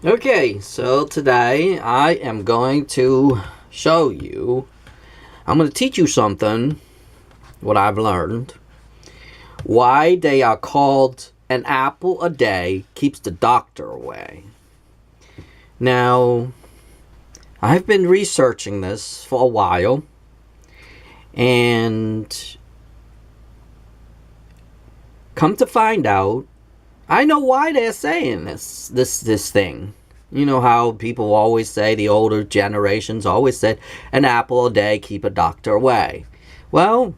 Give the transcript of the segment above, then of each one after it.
Okay, so today I am going to show you, I'm going to teach you something, what I've learned, why they are called an apple a day keeps the doctor away. Now, I've been researching this for a while, and come to find out, I know why they're saying this thing. You know how people always say, the older generations always said, an apple a day keep a doctor away. Well,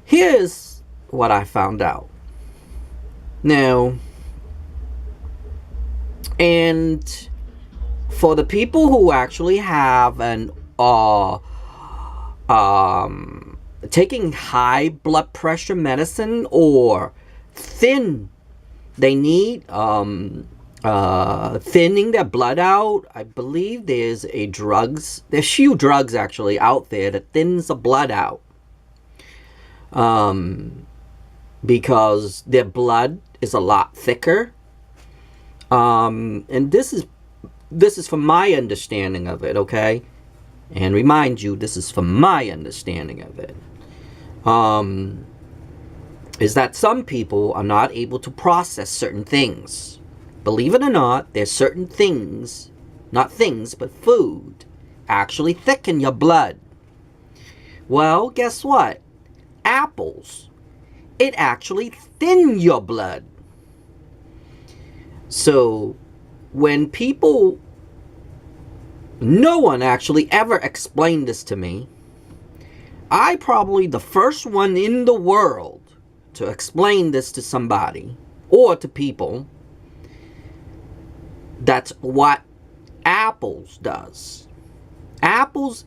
here's what I found out. Now, and for the people who actually have an taking high blood pressure medicine or thin, they need thinning their blood out. I believe there's few drugs actually out there that thins the blood out, because their blood is a lot thicker. And this is from my understanding of it, okay? And remind you, this is from my understanding of it. Is that some people are not able to process certain things. Believe it or not, there's certain things, not things, but food, actually thicken your blood. Well, guess what? Apples, it actually thin your blood. So, when people, no one actually ever explained this to me. I probably the first one in the world to explain this to somebody or to people. That's what apples does. Apples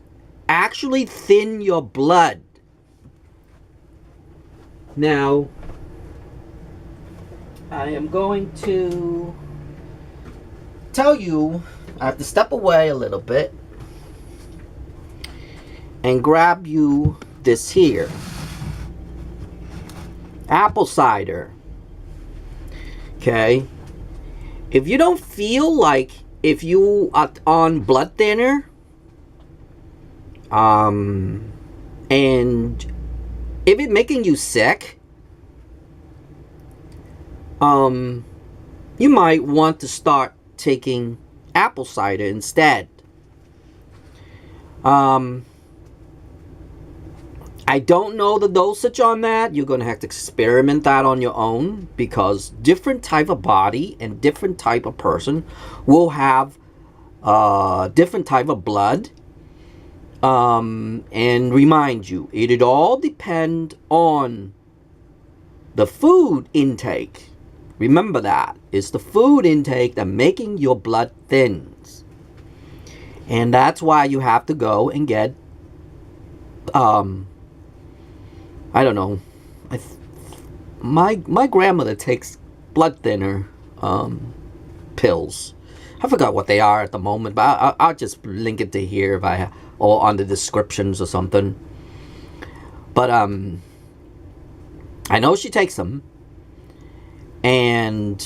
actually thin your blood. Now, I am going to tell you, I have to step away a little bit and grab you this here. Apple cider. Okay? If you don't feel like, if you are on blood thinner, and if it's making you sick, you might want to start taking apple cider instead. I don't know the dosage on that. You're going to have to experiment that on your own, because different type of body and different type of person will have different type of blood. And remind you, it all depends on the food intake. Remember that. It's the food intake that making your blood thins. And that's why you have to go and get I don't know. My grandmother takes blood thinner pills. I forgot what they are at the moment, but I'll just link it to here if I or on the descriptions or something. But I know she takes them, and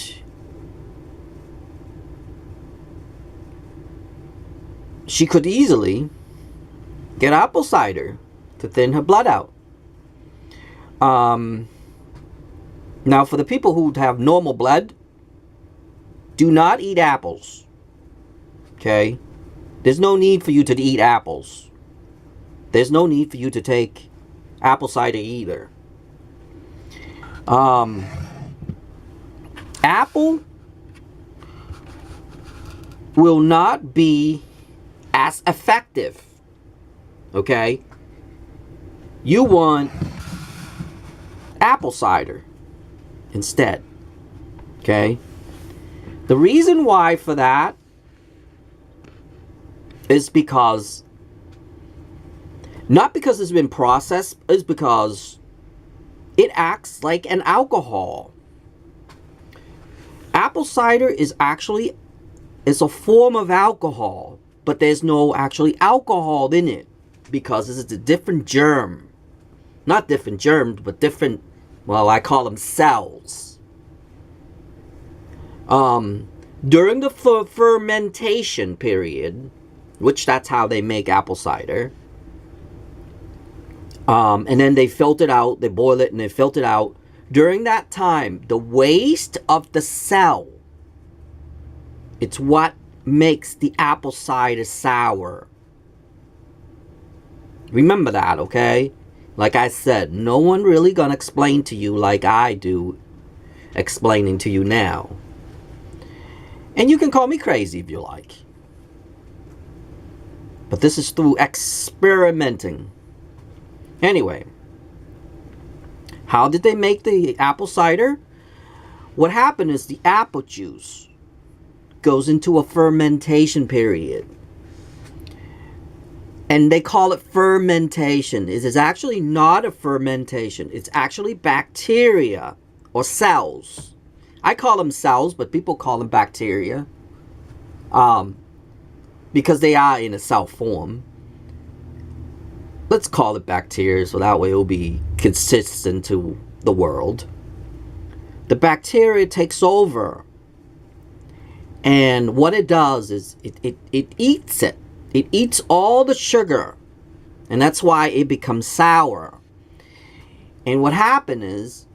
she could easily get apple cider to thin her blood out. Now, for the people who have normal blood, do not eat apples. Okay? There's no need for you to eat apples. There's no need for you to take apple cider either. Apple will not be as effective. Okay? You want apple cider instead. Okay? The reason why for that is because, not because it's been processed, is because it acts like an alcohol. Apple cider is actually, it's a form of alcohol, but there's no actually alcohol in it, because it's a different germ. Not different germs, but different, well, I call them cells. During the fermentation period, which that's how they make apple cider, and then they filter it out, they boil it and they filter it out. During that time, the waste of the cell, it's what makes the apple cider sour. Remember that, okay? Like I said, no one really gonna explain to you like I do explaining to you now. And you can call me crazy if you like. But this is through experimenting. Anyway, how did they make the apple cider? What happened is the apple juice goes into a fermentation period. And they call it fermentation. It is actually not a fermentation. It's actually bacteria or cells. I call them cells, but people call them bacteria. Because they are in a cell form. Let's call it bacteria, so that way it will be consistent to the world. The bacteria takes over. And what it does is it eats it. It eats all the sugar. And that's why it becomes sour. And what happened is,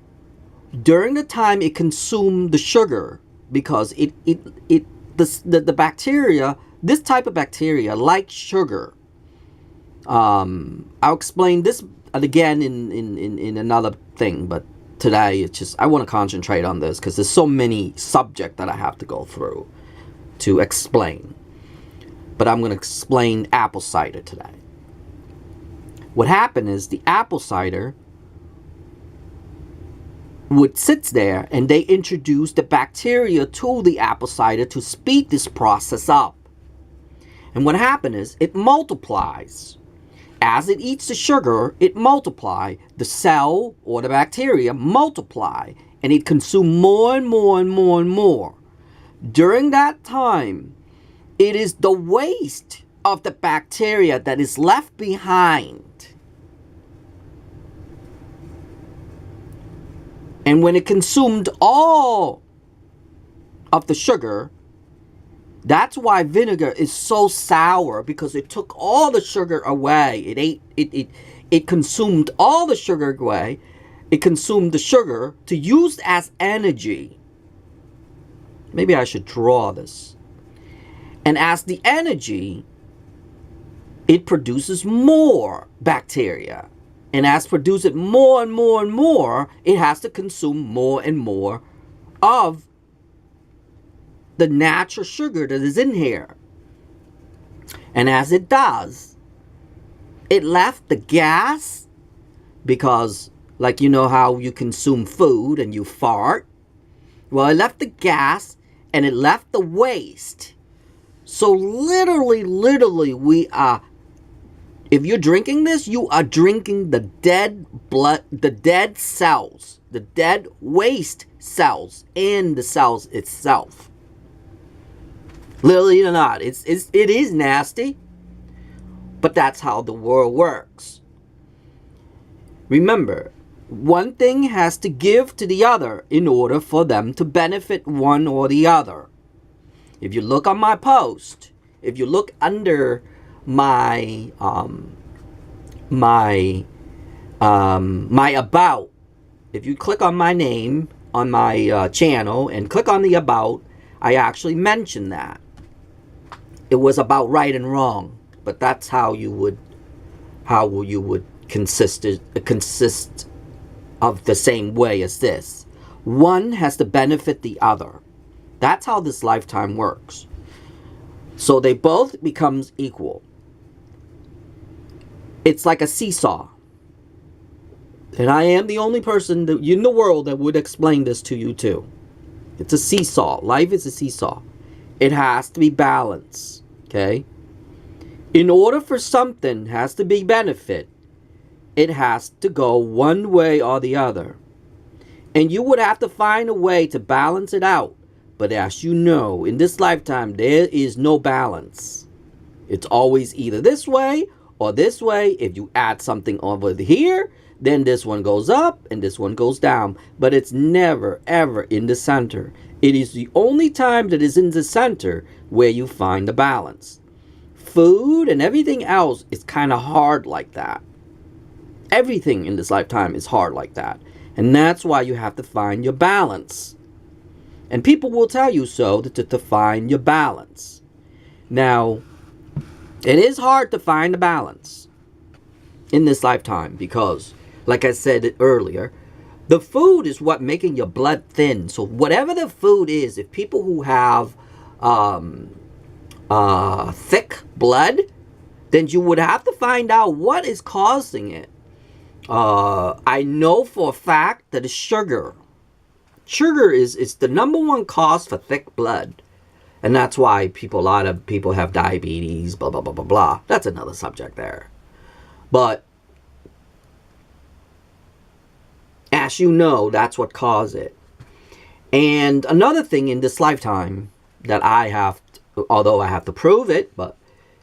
during the time it consumed the sugar, because the bacteria, this type of bacteria likes sugar. I'll explain this again in another thing, but today it's just, I want to concentrate on this because there's so many subjects that I have to go through to explain. But I'm going to explain apple cider today. What happened is the apple cider would sit there and they introduce the bacteria to the apple cider to speed this process up. And what happened is it multiplies. As it eats the sugar, it multiplies. The cell or the bacteria multiply and it consumes more and more and more and more. During that time, it is the waste of the bacteria that is left behind. And when it consumed all of the sugar, that's why vinegar is so sour, because it took all the sugar away. It consumed all the sugar away. It consumed the sugar to use as energy. Maybe I should draw this. And as the energy, it produces more bacteria. And as produces more and more and more, it has to consume more and more of the natural sugar that is in here. And as it does, it left the gas, because like you know how you consume food and you fart? Well, it left the gas and it left the waste. So literally, we are, if you're drinking this, you are drinking the dead blood, the dead cells, the dead waste cells in the cells itself. Literally or not, it is nasty, but that's how the world works. Remember, one thing has to give to the other in order for them to benefit one or the other. If you look on my post, if you look under my my about, if you click on my name on my channel and click on the about, I actually mentioned that it was about right and wrong, but that's how you would consist of the same way as this. One has to benefit the other. That's how this lifetime works. So they both becomes equal. It's like a seesaw. And I am the only person in the world that would explain this to you too. It's a seesaw. Life is a seesaw. It has to be balanced. Okay? In order for something has to be benefit, it has to go one way or the other. And you would have to find a way to balance it out. But as you know, in this lifetime, there is no balance. It's always either this way or this way. If you add something over here, then this one goes up and this one goes down. But it's never, ever in the center. It is the only time that is in the center where you find the balance. Food and everything else is kind of hard like that. Everything in this lifetime is hard like that. And that's why you have to find your balance. And people will tell you so, to find your balance. Now, it is hard to find a balance in this lifetime because, like I said earlier, the food is what making your blood thin. So whatever the food is, if people who have thick blood, then you would have to find out what is causing it. I know for a fact that it's sugar. Sugar is the number one cause for thick blood. And that's why a lot of people have diabetes, blah, blah, blah, blah, blah. That's another subject there. But as you know, that's what caused it. And another thing in this lifetime that I have, although I have to prove it, but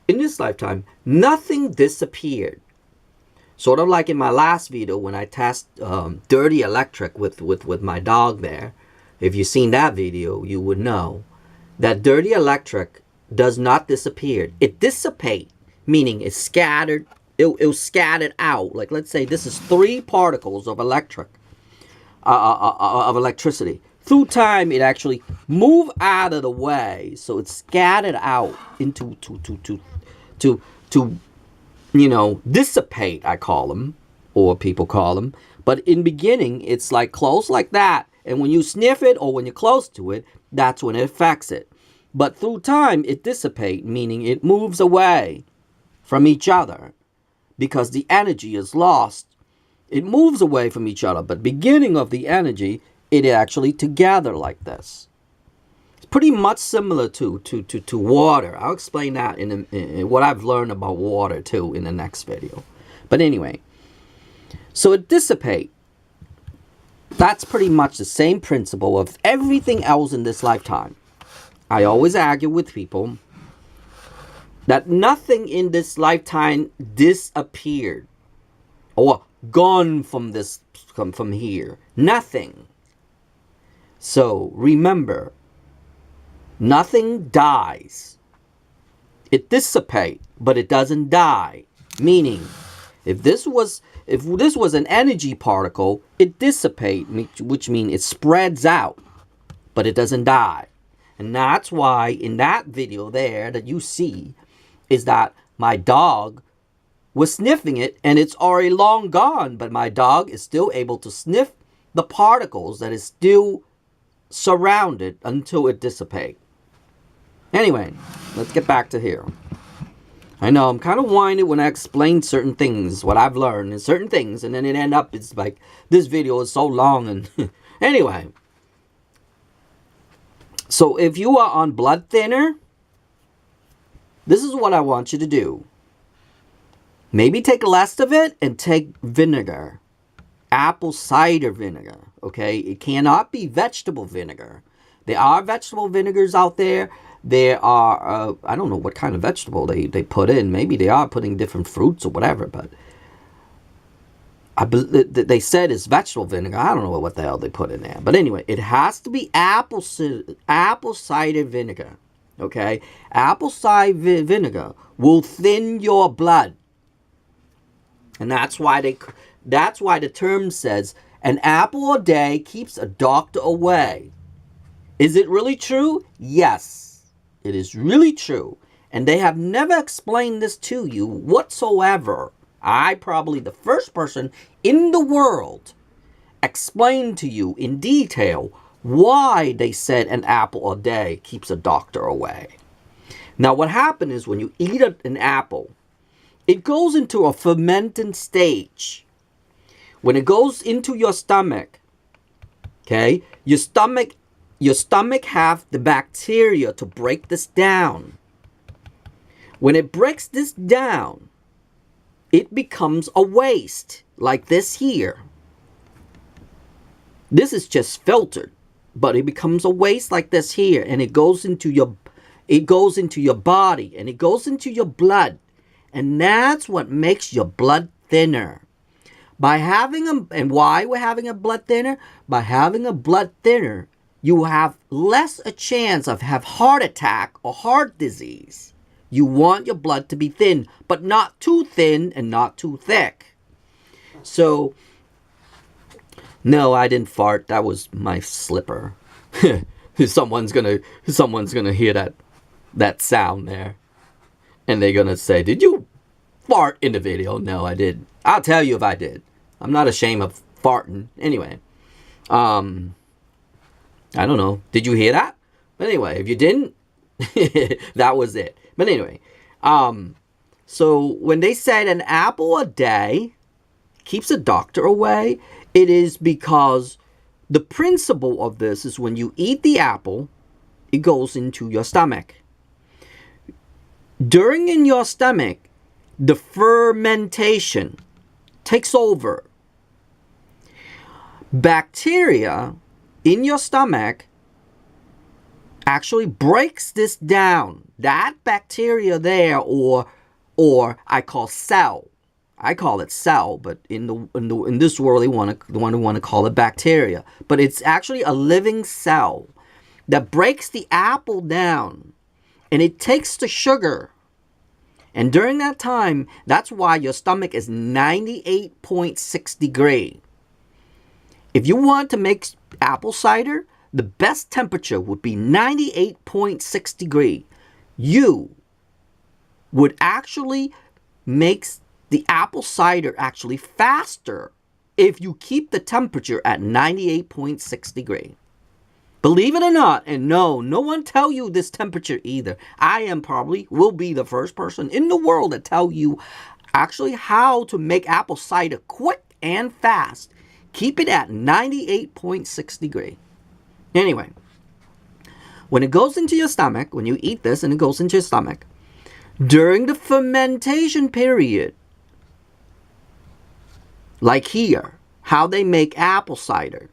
in this lifetime, nothing disappeared. Sort of like in my last video when I test dirty electric with my dog there. If you've seen that video, you would know that dirty electric does not disappear. It dissipates, meaning it's scattered. It'll scatter out. Like, let's say this is 3 particles of electricity. Through time, it actually move out of the way, so it's scattered out into to dissipate. I call them, or people call them. But in beginning, it's like close like that, and when you sniff it or when you're close to it, that's when it affects it. But through time, it dissipates, meaning it moves away from each other because the energy is lost. It moves away from each other, but beginning of the energy, it actually together like this. It's pretty much similar to water. I'll explain that in what I've learned about water too in the next video. But anyway, so it dissipates. That's pretty much the same principle of everything else in this lifetime. I always argue with people that nothing in this lifetime disappeared or gone from here. Nothing. So remember, nothing dies. It dissipates, but it doesn't die. Meaning, if this was an energy particle, it dissipates, which means it spreads out, but it doesn't die. And that's why in that video there that you see is that my dog was sniffing it and it's already long gone, but my dog is still able to sniff the particles that is still surrounded until it dissipates. Anyway, let's get back to here. I know I'm kind of whining when I explain certain things, what I've learned in certain things, and then it end up, it's like, this video is so long, and anyway. So if you are on blood thinner, this is what I want you to do. Maybe take less of it and take vinegar. Apple cider vinegar, okay? It cannot be vegetable vinegar. There are vegetable vinegars out there. There are, I don't know what kind of vegetable they put in. Maybe they are putting different fruits or whatever, but they said it's vegetable vinegar. I don't know what the hell they put in there. But anyway, it has to be apple cider vinegar, okay? Apple cider vinegar will thin your blood. And that's why the term says, an apple a day keeps a doctor away. Is it really true? Yes. It is really true. And they have never explained this to you whatsoever. I probably the first person in the world explained to you in detail why they said an apple a day keeps a doctor away. Now what happened is when you eat an apple, it goes into a fermenting stage. When it goes into your stomach, okay, your stomach have the bacteria to break this down. When it breaks this down, it becomes a waste like this here. This is just filtered, but it becomes a waste like this here, and it goes into your body, and it goes into your blood, and that's what makes your blood thinner. By having and why we're having a blood thinner? By having a blood thinner, you have less a chance of have heart attack or heart disease. You want your blood to be thin, but not too thin and not too thick. So, no, I didn't fart. That was my slipper. someone's gonna hear that sound there, and they're gonna say, "Did you fart in the video?" No, I did. I'll tell you if I did. I'm not ashamed of farting. Anyway, I don't know. Did you hear that? But anyway, if you didn't, that was it. But anyway, so when they said an apple a day keeps a doctor away, it is because the principle of this is when you eat the apple, it goes into your stomach. During in your stomach, the fermentation takes over. Bacteria in your stomach actually breaks this down. That bacteria there, or I call cell. I call it cell, but in this world they want to call it bacteria. But it's actually a living cell that breaks the apple down, and it takes the sugar. And during that time, that's why your stomach is 98.6 degrees. If you want to make apple cider, the best temperature would be 98.6 degrees. You would actually make the apple cider actually faster if you keep the temperature at 98.6 degrees. Believe it or not, and no one tell you this temperature either. I will be the first person in the world to tell you actually how to make apple cider quick and fast. Keep it at 98.6 degrees. Anyway, when it goes into your stomach, when you eat this and it goes into your stomach, during the fermentation period, like here, how they make apple cider,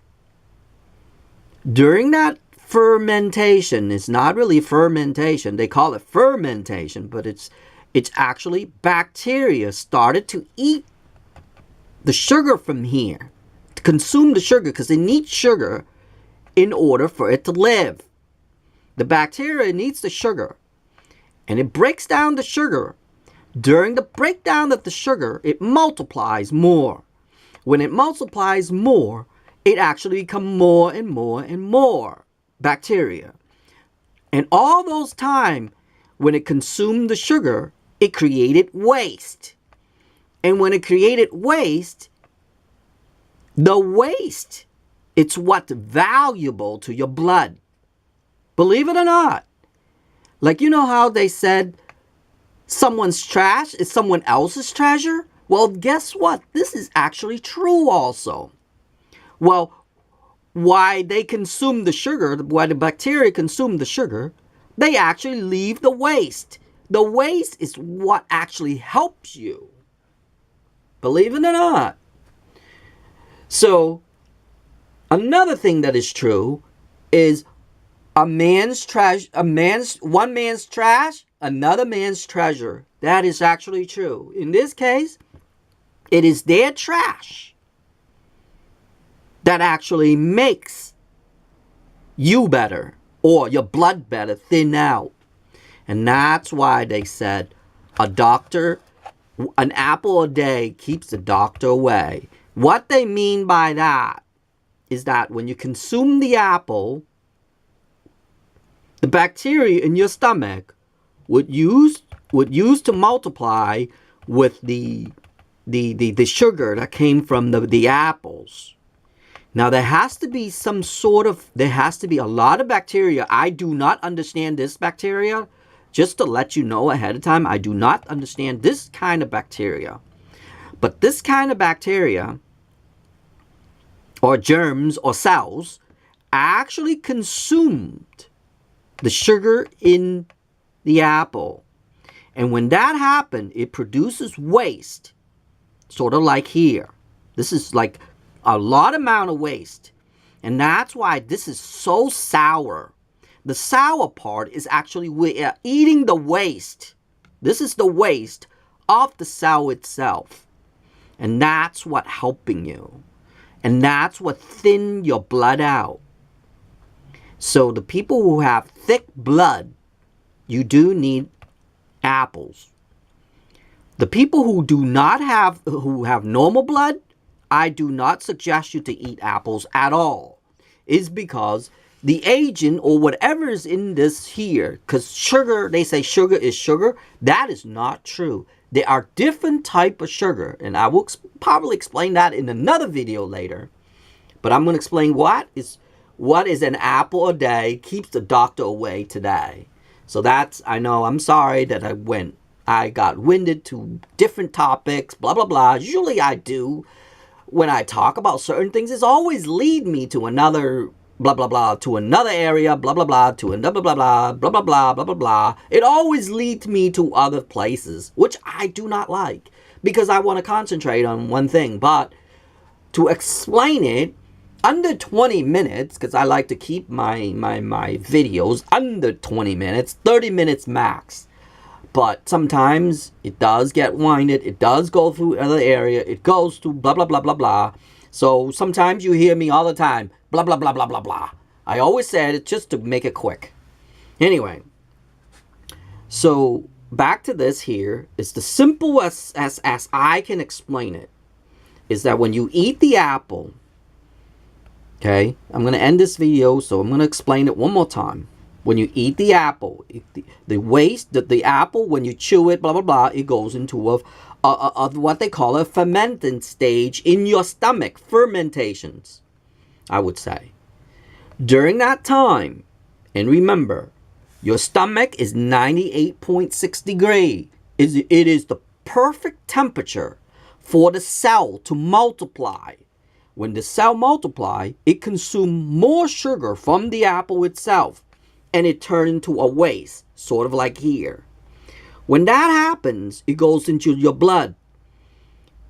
during that fermentation, it's not really fermentation, they call it fermentation, but it's actually bacteria started to eat the sugar from here, to consume the sugar, because they need sugar in order for it to live. The bacteria needs the sugar, and it breaks down the sugar. During the breakdown of the sugar, it multiplies more. When it multiplies more, it actually becomes more and more and more bacteria. And all those time, when it consumed the sugar, it created waste. And when it created waste, the waste, it's what's valuable to your blood. Believe it or not. Like, you know how they said someone's trash is someone else's treasure? Well, guess what? This is actually true also. Well, why they consume the sugar, why the bacteria consume the sugar, they actually leave the waste. The waste is what actually helps you. Believe it or not. So, another thing that is true is one man's trash, another man's treasure. That is actually true. In this case, it is their trash that actually makes you better, or your blood better, thin out. And that's why they said an apple a day keeps the doctor away. What they mean by that is that when you consume the apple, the bacteria in your stomach would use to multiply with the sugar that came from the apples. Now there has to be a lot of bacteria. I do not understand this bacteria. Just to let you know ahead of time, I do not understand this kind of bacteria. But this kind of bacteria, or germs, or cells, actually consumed the sugar in the apple. And when that happened, it produces waste. Sort of like here. This is like a lot amount of waste. And that's why this is so sour. The sour part is actually we're eating the waste. This is the waste of the cell itself. And that's what helping you. And that's what thin your blood out. So the people who have thick blood, you do need apples. The people who do not have, who have normal blood, I do not suggest you to eat apples at all. It's because the agent or whatever is in this here, because sugar, they say sugar is sugar. That is not true. There are different type of sugar, and I will probably explain that in another video later. But I'm going to explain what is an apple a day keeps the doctor away today. So that's, I know, I'm sorry that I got winded to different topics, blah, blah, blah. Usually I do. When I talk about certain things, it's always lead me to another blah, blah, blah, to another area, blah, blah, blah, to another blah, blah, blah, blah, blah, blah, blah, blah. It always leads me to other places, which I do not like because I want to concentrate on one thing. But to explain it under 20 minutes, because I like to keep my videos under 20 minutes, 30 minutes max. But sometimes it does get winded. It does go through another area. It goes to blah, blah, blah, blah, blah. So sometimes you hear me all the time, blah, blah, blah, blah, blah, blah. I always said it just to make it quick. Anyway, so back to this here. It's the simple as I can explain it. Is that when you eat the apple, okay, I'm going to end this video, so I'm going to explain it one more time. When you eat the apple, the apple, when you chew it, blah, blah, blah, it goes into what they call a fermenting stage in your stomach. Fermentations, I would say. During that time, and remember, your stomach is 98.6 degrees. It is the perfect temperature for the cell to multiply. When the cell multiplies, it consumes more sugar from the apple itself. And it turns into a waste, sort of like here. When that happens, it goes into your blood.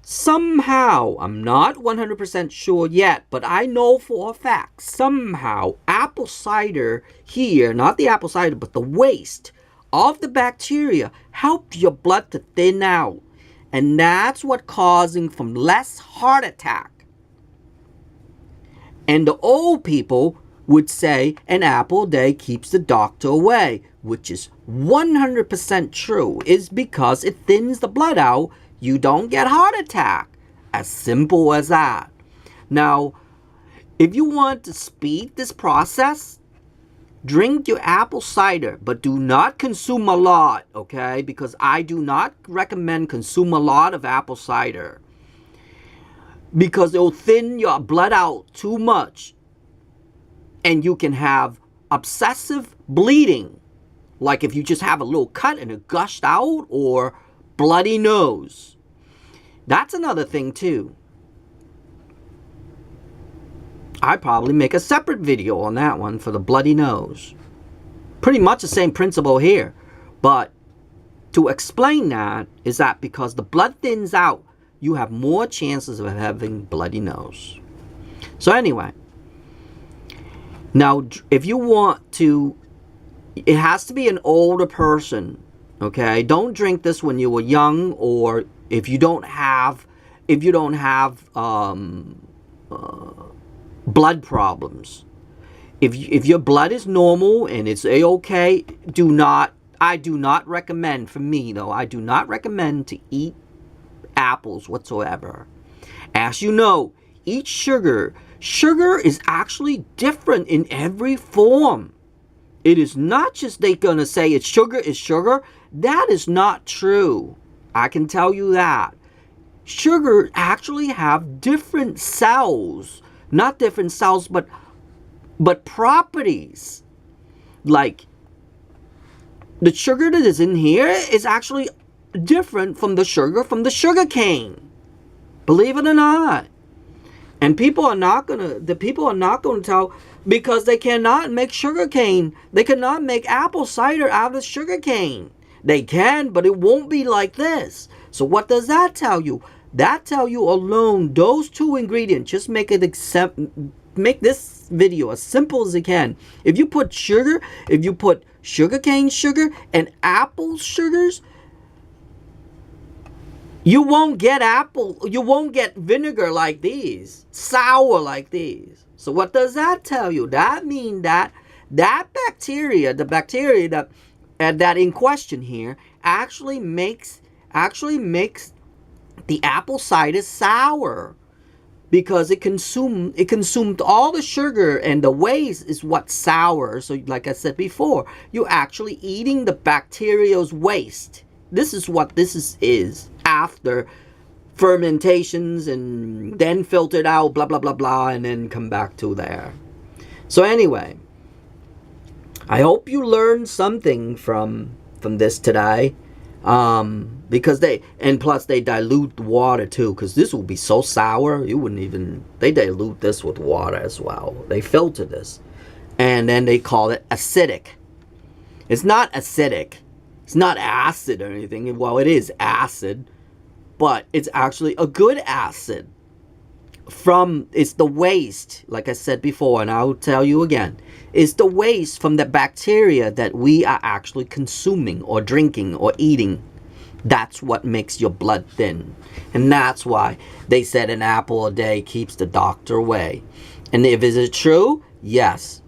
Somehow, I'm not 100% sure yet, but I know for a fact, somehow, apple cider here, not the apple cider, but the waste of the bacteria helps your blood to thin out. And that's what causing from less heart attack. And the old people would say an apple a day keeps the doctor away, which is 100% true. Is because it thins the blood out, you don't get heart attack. As simple as that. Now, if you want to speed this process, drink your apple cider, but do not consume a lot, okay? Because I do not recommend consume a lot of apple cider. Because it will thin your blood out too much. And you can have obsessive bleeding. Like if you just have a little cut and it gushed out, or bloody nose. That's another thing too. I'd probably make a separate video on that one for the bloody nose. Pretty much the same principle here. But to explain that is that because the blood thins out, you have more chances of having bloody nose. So anyway. Now, if you want to, it has to be an older person, okay? Don't drink this when you were young, or if you don't have blood problems. If your blood is normal and it's a-okay, I do not recommend, for me though, I do not recommend to eat apples whatsoever. As you know, eat sugar. Sugar is actually different in every form. It is not just they're going to say it's sugar is sugar. That is not true. I can tell you that. Sugar actually have different cells. Not different cells, but properties. Like, the sugar that is in here is actually different from the sugar cane. Believe it or not. And people are not going to tell, because they cannot make sugar cane. They cannot make apple cider out of sugar cane. They can, but it won't be like this. So what does that tell you? That tell you alone, those two ingredients, just make this video as simple as it can. If you put sugar, if you put sugar cane sugar and apple sugars, You won't get vinegar like these, sour like these. So what does that tell you? That means that bacteria, the bacteria that in question here, actually makes the apple cider sour, because it consumed all the sugar, and the waste is what's sour. So like I said before, you're actually eating the bacteria's waste. This is what this is after fermentations, and then filtered out, blah blah blah blah, and then come back to there. So anyway, I hope you learned something from this today. Because plus they dilute the water too, because this will be so sour you wouldn't even, they dilute this with water as well. They filter this, and then they call it acidic. It's not acidic, it's not acid or anything. Well, it is acid, but it's actually a good acid. It's the waste, like I said before, and I'll tell you again, it's the waste from the bacteria that we are actually consuming or drinking or eating. That's what makes your blood thin. And that's why they said an apple a day keeps the doctor away. And if is it true? Yes.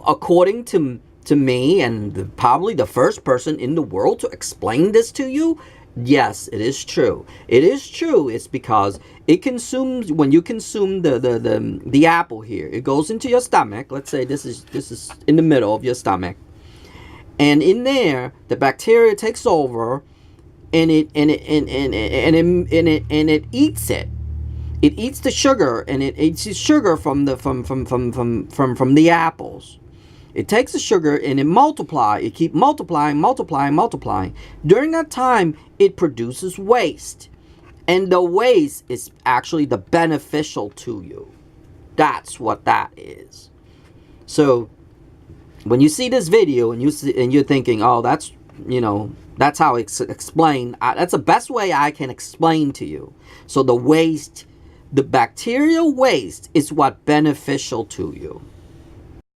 According to me, and probably the first person in the world to explain this to you, yes, it is true. It is true. It's because it consumes, when you consume the apple here, it goes into your stomach. Let's say this is in the middle of your stomach, and in there the bacteria takes over, and it eats it. It eats the sugar, and it eats the sugar from the apples. It takes the sugar and it multiplies. It keeps multiplying. During that time, it produces waste. And the waste is actually the beneficial to you. That's what that is. So, when you see this video and you're thinking, oh, that's how it's explained. That's the best way I can explain to you. So the waste, the bacterial waste, is what beneficial to you.